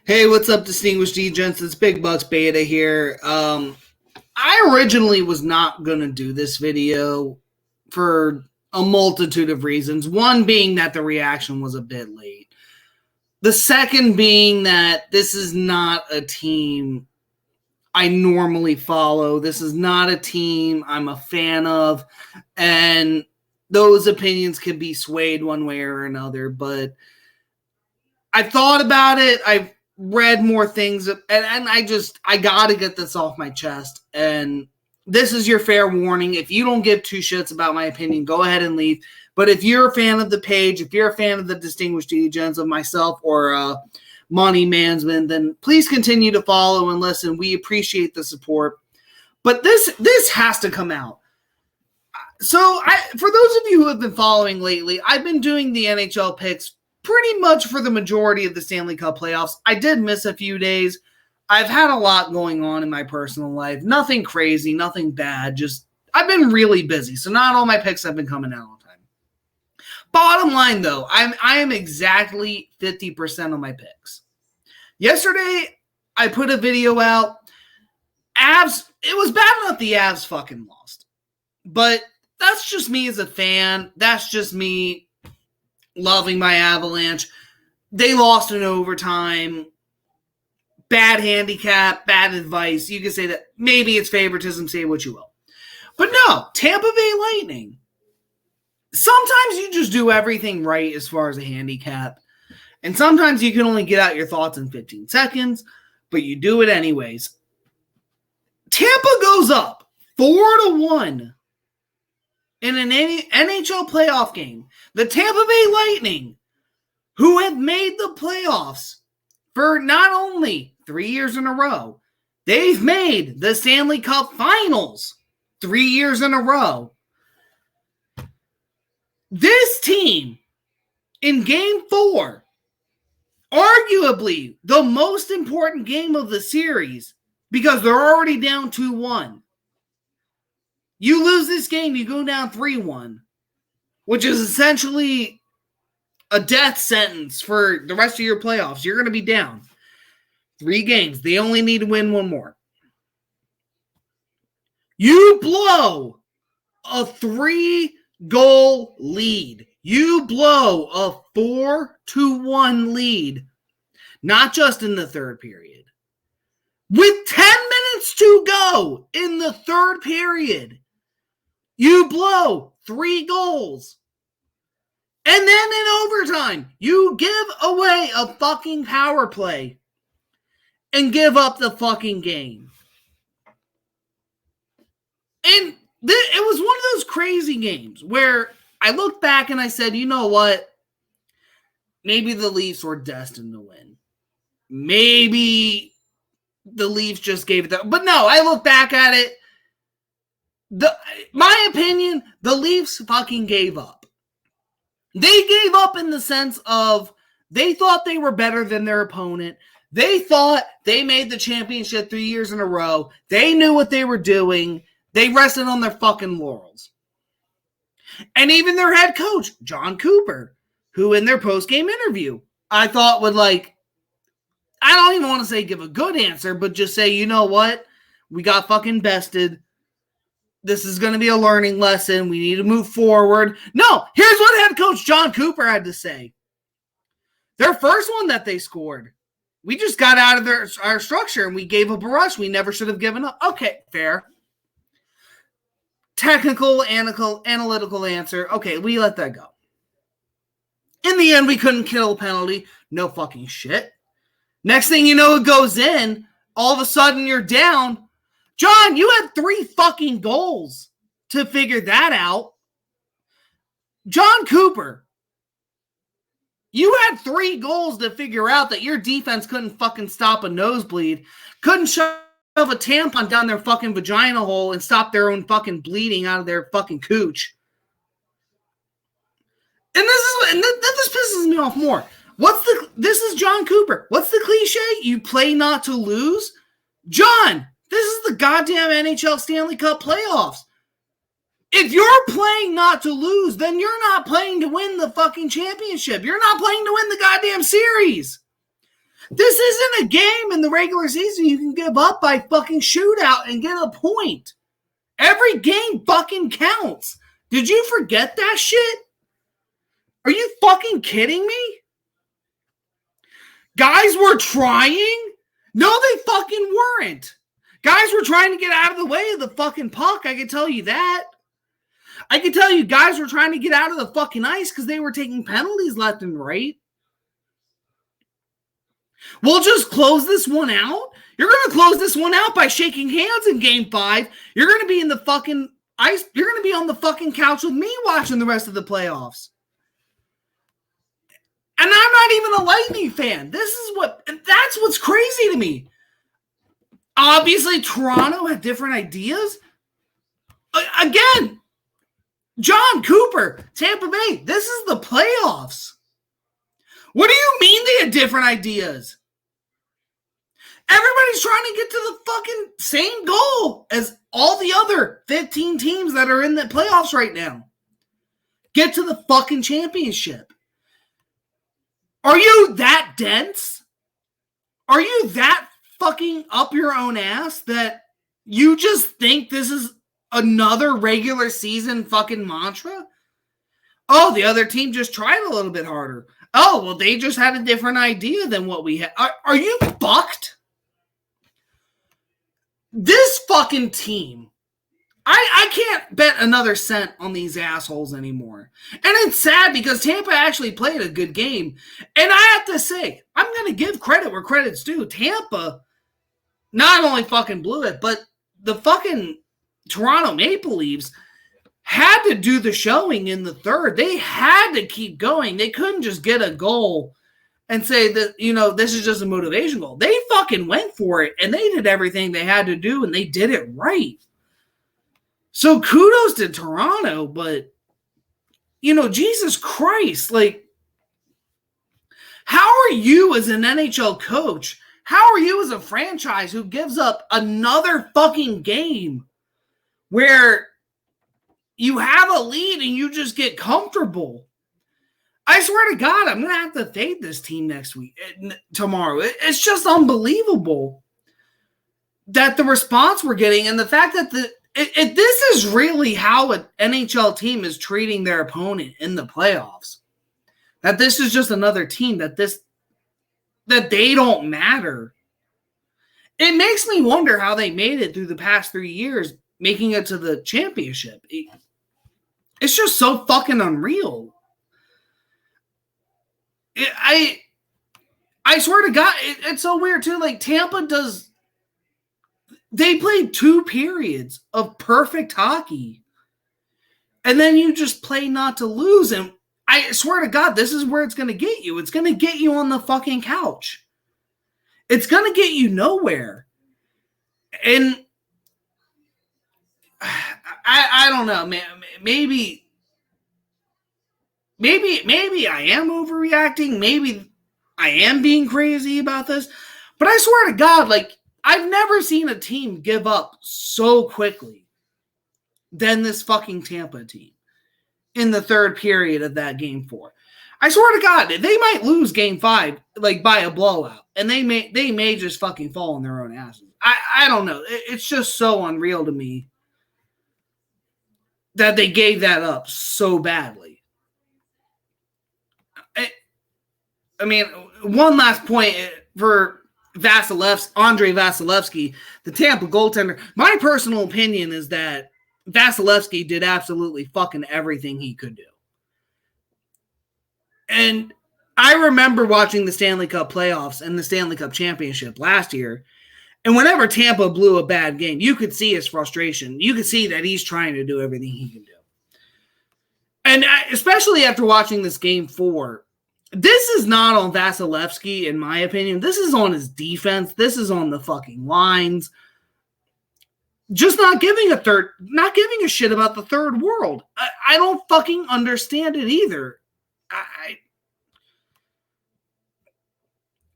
Hey, what's up, distinguished D-Gents? It's Big Bucks Beta here. I originally was not going to do this video for a multitude of reasons. One being that the reaction was a bit late. The second being that this is not a team I normally follow. This is not a team I'm a fan of. And those opinions can be swayed one way or another. But I thought about it. I've read more things, and I gotta get this off my chest. And this is your fair warning. If you don't give two shits about my opinion, go ahead and leave. But if you're a fan of the page, if you're a fan of the distinguished D-Gens of myself or Money Mansman, then please continue to follow and listen. We appreciate the support. But this has to come out. So for those of you who have been following lately, I've been doing the NHL picks pretty much for the majority of the Stanley Cup playoffs. I did miss a few days. I've had a lot going on in my personal life. Nothing crazy, nothing bad. Just I've been really busy. So not all my picks have been coming out on time. Bottom line, though, I am exactly 50% of my picks. Yesterday, I put a video out. Avs, it was bad enough the Avs fucking lost. But that's just me as a fan. That's just me loving my Avalanche. They lost in overtime. Bad handicap, bad advice. You can say that maybe it's favoritism, say what you will. But no, Tampa Bay Lightning. Sometimes you just do everything right as far as a handicap. And sometimes you can only get out your thoughts in 15 seconds, but you do it anyways. Tampa goes up 4-1 in an NHL playoff game. The Tampa Bay Lightning, who have made the playoffs for not only 3 years in a row, they've made the Stanley Cup Finals 3 years in a row. This team, in Game 4, arguably the most important game of the series, because they're already down 2-1. You lose this game, you go down 3-1. Which is essentially a death sentence for the rest of your playoffs. You're going to be down 3 games. They only need to win 1 more. You blow a 3-goal lead. You blow a 4-1 lead. Not just in the third period. With 10 minutes to go in the third period, you blow 3 goals. And then in overtime, you give away a fucking power play and give up the fucking game. And it was one of those crazy games where I looked back and I said, you know what? Maybe the Leafs were destined to win. Maybe the Leafs just gave it that. But no, I look back at it. My opinion, the Leafs fucking gave up. They gave up in the sense of they thought they were better than their opponent. They thought they made the championship 3 years in a row. They knew what they were doing. They rested on their fucking laurels. And even their head coach, John Cooper, who in their post-game interview, I thought would I don't even want to say give a good answer, but just say, you know what? We got fucking bested. This is going to be a learning lesson. We need to move forward. No, here's what head coach John Cooper had to say. Their first one that they scored, we just got out of our structure and we gave up a rush. We never should have given up. Okay, fair. Technical, analytical answer. Okay, we let that go. In the end, we couldn't kill a penalty. No fucking shit. Next thing you know, it goes in. All of a sudden, you're down. John, you had 3 fucking goals to figure that out. John Cooper, you had 3 goals to figure out that your defense couldn't fucking stop a nosebleed, couldn't shove a tampon down their fucking vagina hole and stop their own fucking bleeding out of their fucking cooch. And this pisses me off more. This is John Cooper. What's the cliche? You play not to lose? John, this is the goddamn NHL Stanley Cup playoffs. If you're playing not to lose, then you're not playing to win the fucking championship. You're not playing to win the goddamn series. This isn't a game in the regular season you can give up by fucking shootout and get a point. Every game fucking counts. Did you forget that shit? Are you fucking kidding me? Guys were trying? No, they fucking weren't. Guys were trying to get out of the way of the fucking puck. I can tell you that. I can tell you guys were trying to get out of the fucking ice because they were taking penalties left and right. We'll just close this one out. You're going to close this one out by shaking hands in game 5. You're going to be in the fucking ice. You're going to be on the fucking couch with me watching the rest of the playoffs. And I'm not even a Lightning fan. That's what's crazy to me. Obviously, Toronto had different ideas. Again, John Cooper, Tampa Bay, this is the playoffs. What do you mean they had different ideas? Everybody's trying to get to the fucking same goal as all the other 15 teams that are in the playoffs right now. Get to the fucking championship. Are you that dense? Are you that fucking up your own ass that you just think this is another regular season fucking mantra? Oh, the other team just tried a little bit harder. Oh, well, they just had a different idea than what we had. Are you fucked? This fucking team, I can't bet another cent on these assholes anymore. And it's sad because Tampa actually played a good game. And I have to say, I'm going to give credit where credit's due. Tampa not only fucking blew it, but the fucking Toronto Maple Leafs had to do the showing in the third. They had to keep going. They couldn't just get a goal and say that, this is just a motivation goal. They fucking went for it, and they did everything they had to do, and they did it right. So kudos to Toronto, but, Jesus Christ, how are you as an NHL coach? How are you as a franchise who gives up another fucking game where you have a lead and you just get comfortable? I swear to God, I'm going to have to fade this team tomorrow. It's just unbelievable that the response we're getting and the fact that this is really how an NHL team is treating their opponent in the playoffs. That this is just another team, that they don't matter. It makes me wonder how they made it through the past 3 years, making it to the championship. It's just so fucking unreal. I swear to God, it's so weird too. Tampa they played 2 periods of perfect hockey. And then you just play not to lose. And I swear to God, this is where it's going to get you. It's going to get you on the fucking couch. It's going to get you nowhere. And I don't know, man. Maybe I am overreacting. Maybe I am being crazy about this. But I swear to God, I've never seen a team give up so quickly than this fucking Tampa team in the third period of that game 4. I swear to God, they might lose game 5 by a blowout, and they may just fucking fall on their own asses. I don't know. It's just so unreal to me that they gave that up so badly. I mean, one last point for Andrei Vasilevsky, the Tampa goaltender. My personal opinion is that Vasilevsky did absolutely fucking everything he could do. And I remember watching the Stanley Cup playoffs and the Stanley Cup championship last year. And whenever Tampa blew a bad game, you could see his frustration. You could see that he's trying to do everything he can do. And especially after watching this game 4, this is not on Vasilevsky, in my opinion. This is on his defense. This is on the fucking lines. Just not giving a shit about the third world. I don't fucking understand it either.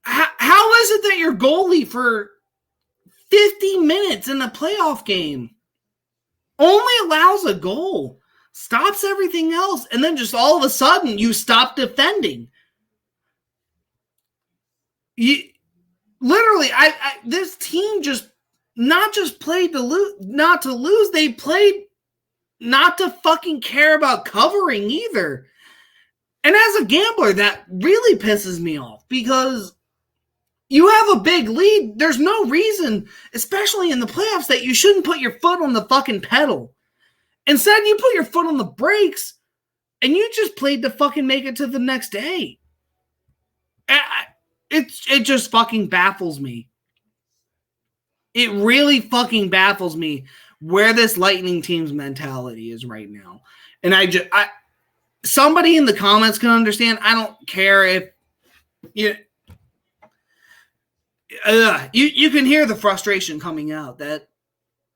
How is it that your goalie for 50 minutes in a playoff game only allows a goal, stops everything else, and then just all of a sudden you stop defending? literally, this team just not just played to lose, not to lose. They played not to fucking care about covering either. And as a gambler, that really pisses me off because you have a big lead. There's no reason, especially in the playoffs, that you shouldn't put your foot on the fucking pedal. Instead, you put your foot on the brakes and you just played to fucking make it to the next day. It just fucking baffles me. It really fucking baffles me where this Lightning team's mentality is right now. And somebody in the comments can understand. I don't care if you can hear the frustration coming out that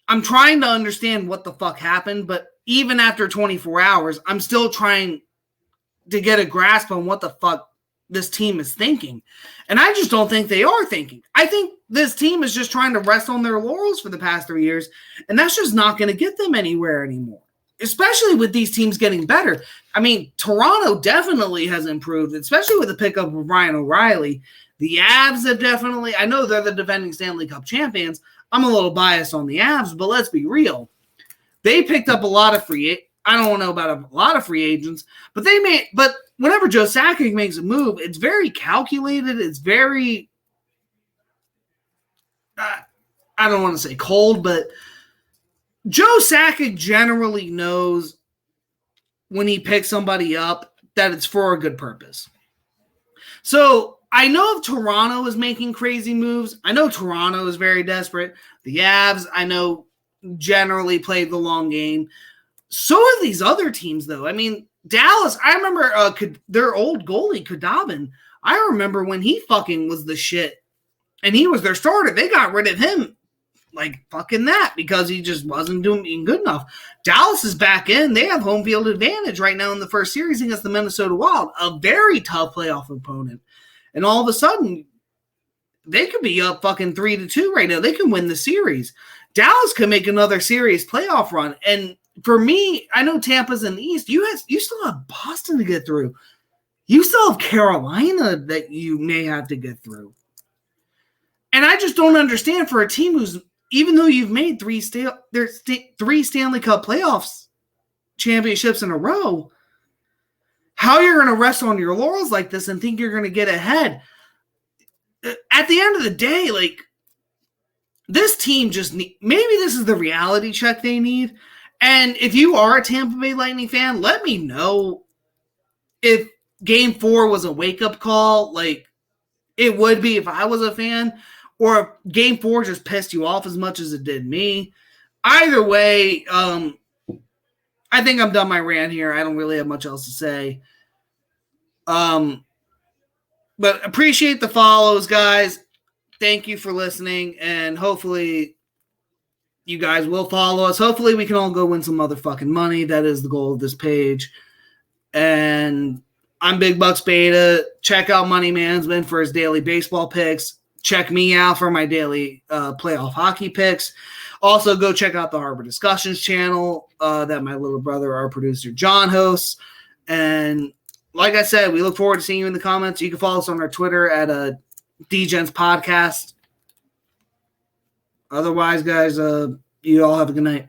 I'm trying to understand what the fuck happened, but even after 24 hours, I'm still trying to get a grasp on what the fuck this team is thinking. And I just don't think they are thinking. I think this team is just trying to rest on their laurels for the past 3 years, and that's just not going to get them anywhere anymore, especially with these teams getting better. I mean, Toronto definitely has improved, especially with the pickup of Ryan O'Reilly. The Avs have definitely, I know they're the defending Stanley Cup champions. I'm a little biased on the Avs, but let's be real. They picked up a lot of I don't know about a lot of free agents, but whenever Joe Sakic makes a move, it's very calculated. It's very, I don't want to say cold, but Joe Sakic generally knows when he picks somebody up that it's for a good purpose. So I know if Toronto is making crazy moves. I know Toronto is very desperate. The Avs, I know, generally play the long game. So are these other teams, though. I mean, Dallas, I remember their old goalie, Kadabin. I remember when he fucking was the shit, and he was their starter. They got rid of him like fucking that because he just wasn't doing good enough. Dallas is back in. They have home field advantage right now in the first series against the Minnesota Wild, a very tough playoff opponent. And all of a sudden, they could be up fucking 3-2 right now. They can win the series. Dallas could make another serious playoff run. And for me, I know Tampa's in the East. You still have Boston to get through. You still have Carolina that you may have to get through. And I just don't understand for a team who's, even though you've made three Stanley Cup playoffs championships in a row, how you're going to rest on your laurels like this and think you're going to get ahead. At the end of the day, like, this team maybe this is the reality check they need. And if you are a Tampa Bay Lightning fan, let me know if Game 4 was a wake-up call, like it would be if I was a fan, or if Game 4 just pissed you off as much as it did me. Either way, I think I'm done my rant here. I don't really have much else to say. But appreciate the follows, guys. Thank you for listening, and hopefully you guys will follow us. Hopefully we can all go win some motherfucking money. That is the goal of this page. And I'm Big Bucks Beta. Check out Money Management for his daily baseball picks. Check me out for my daily playoff hockey picks. Also, go check out the Harbor Discussions channel that my little brother, our producer, John, hosts. And like I said, we look forward to seeing you in the comments. You can follow us on our Twitter at DGens Podcast. Otherwise, guys, you all have a good night.